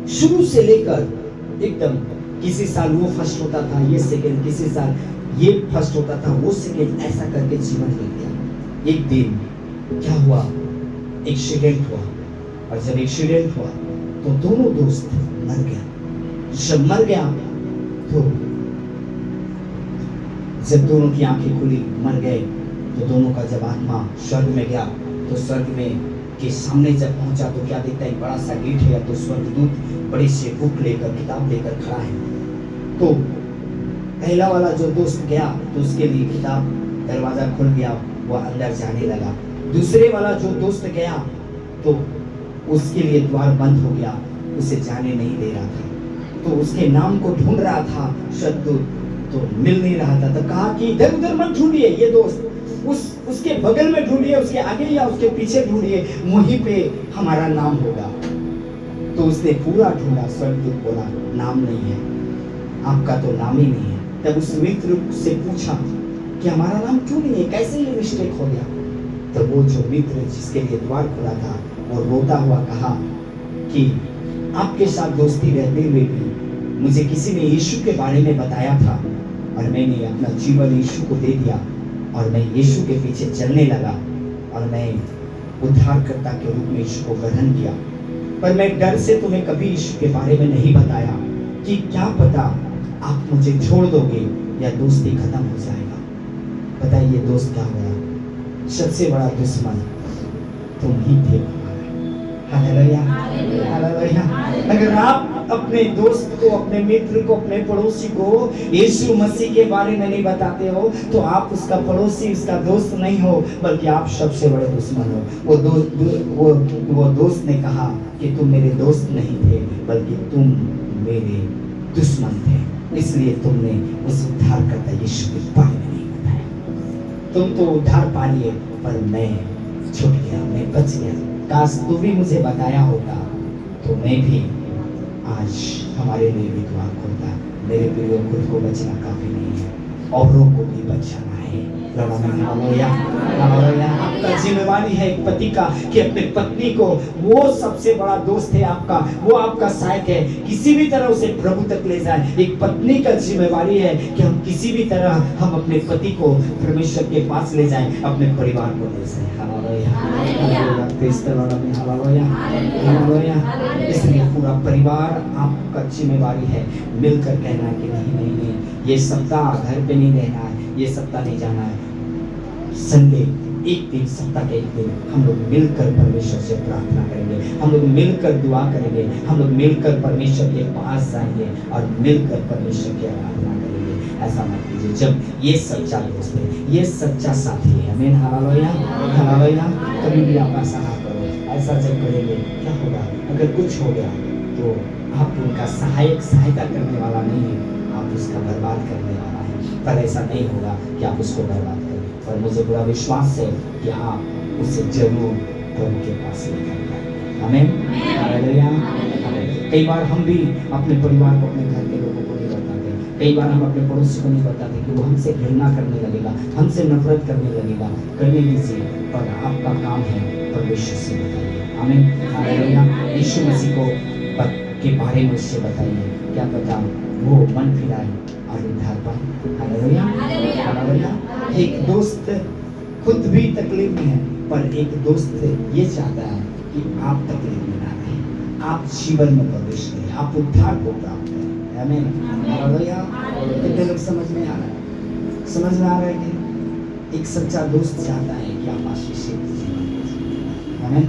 शुरू से लेकर एकदम, किसी साल वो फर्स्ट होता था, ये सेकंड, किसी साल ये फर्स्ट होता था, वो सेकंड, ऐसा करके जीवन बीत गया। एक दिन क्या हुआ, एक्सीडेंट हुआ, और जब एक्सीडेंट हुआ तो दोनों दोस्त मर गया। जब मर गया तो जब दोनों की आंखें खुली, मर गए, तो दोनों का जब आत्मा स्वर्ग में गया, तो स्वर्ग में के सामने जब पहुंचा तो क्या देखता है, एक बड़ा सा गेट है, तो स्वर्गदूत बड़े से बुक लेकर, किताब लेकर खड़ा है। तो पहला वाला जो दोस्त गया तो उसके लिए किताब, दरवाजा खुल गया, वो अंदर जाने लगा। दूसरे वाला जो दोस्त गया तो उसके लिए द्वार बंद हो गया, उसे जाने नहीं दे रहा था। तो उसके नाम को ढूंढ रहा था स्वर्गदूत, तो मिल नहीं रहा था। तो कहा कि इधर उधर मत ढूंढिए, ये दोस्त उसके बगल में ढूंढिए, उसके आगे या उसके पीछे ढूंढिए, वहीं पे हमारा नाम होगा। तो उसने पूरा ढूंढा, स्वर्गदूत बोला नाम नहीं है, आपका तो नाम ही नहीं है। तब उस मित्र से पूछा कि हमारा नाम क्यों नहीं है, कैसे ये मिस्टेक हो गया? तो वो जो मित्र जिसके लिए द्वार खुला था, वो रोता हुआ कहा कि आपके साथ दोस्ती रहते हुए भी मुझे किसी ने यीशु के बारे में बताया था, और मैंने अपना जीवन यीशु को दे दिया, और मैं यीशु के पीछे चलने लगा, और मैं उद्धारकर्ता के रूप में यीशु को ग्रहण किया। पर मैं डर से तुम्हें कभी यीशु के बारे में नहीं बताया कि क्या पता आप मुझे छोड़ दोगे या दोस्ती खत्म हो जाएगा। बताइए दोस्त क्या हुआ? सबसे बड़ा दुश्मन तुम ही थे। Hallelujah, hallelujah. अगर आप अपने दोस्त को, अपने मित्र को, अपने पड़ोसी को यीशु मसीह के बारे में नहीं बताते हो, तो आप उसका पड़ोसी, उसका दोस्त नहीं हो, बल्कि आप सबसे बड़े दुश्मन हो। वो दोस्त ने कहा कि तुम मेरे दोस्त नहीं थे, बल्कि तुम मेरे दुश्मन थे, इसलिए तुमने उस उद्धारकर्ता यीशु के बारे में नहीं बताया। तुम तो उद्धार पा लिए, पर मैं छूट गया, मैं बच गया। काश तू भी मुझे बताया होता, तो मैं भी आज हमारे लिए भी दुआ करता। मेरे प्रियो, खुद को बचना काफी नहीं है, औरों को भी बचाना है। Hallelujah, hallelujah. आपका जिम्मेवारी है एक पति का कि अपने पत्नी को, वो सबसे बड़ा दोस्त है आपका, वो आपका सहायक है, किसी भी तरह उसे प्रभु तक ले जाए। एक पत्नी का जिम्मेवारी है कि हम किसी भी तरह हम अपने पति को परमेश्वर के पास ले जाएं, अपने परिवार को ले जाएं। Hallelujah, hallelujah, hallelujah, hallelujah. इसलिए पूरा परिवार आपका जिम्मेवारी है, मिलकर कहना है कि नहीं नहीं नहीं, ये सप्ताह घर पे नहीं रहना है, ये सप्ताह नहीं जाना है, संडे एक दिन, सप्ताह के एक दिन हम लोग मिलकर परमेश्वर से प्रार्थना करेंगे, हम लोग मिलकर दुआ करेंगे, हम लोग मिलकर परमेश्वर के पास जाएंगे और मिलकर परमेश्वर की आराधना करेंगे। ऐसा मत कीजिए। जब ये सच्चा दोस्त है, ये सच्चा साथी है, आमीन, हालेलुया, हालेलुया। कभी भी आप ऐसा ना करो। ऐसा जब करेंगे क्या होगा? अगर कुछ हो गया तो आप उनका सहायता करने वाला नहीं है, आप उसका बर्बाद करने वाला है। पर ऐसा नहीं होगा कि आप उसको बर्बाद करें, पर मुझे पूरा विश्वास है कि आप उसे जरूर प्रभु के पास लेकर जाएंगे। आमीन, हालेलुया। कई बार हम भी अपने परिवार को, अपने घर के लोगों को नहीं बताते, कई बार हम अपने पड़ोसी को नहीं बताते कि वो हमसे घृणा करने लगेगा, हमसे नफरत करने लगेगा। करने दीजिए, पर आपका काम है परमेश्वर से बताइए। आमीन, हालेलुया। यीशु मसीह को के बारे में उससे बताइए, क्या पता वो मन फिराए और उद्धार पाए। Hallelujah, hallelujah. एक दोस्त खुद भी तकलीफ में है, पर एक दोस्त ये चाहता है कि आप तकलीफ में ना रहें, आप जीवन में प्रवेश करें, आप उद्धार को प्राप्त करें। आमीन, हालेलुया। कितने लोग समझ में आ रहा है? समझ में आ रहा है कि एक सच्चा दोस्त चाहता है कि आप आशीषित जीवन। आमीन।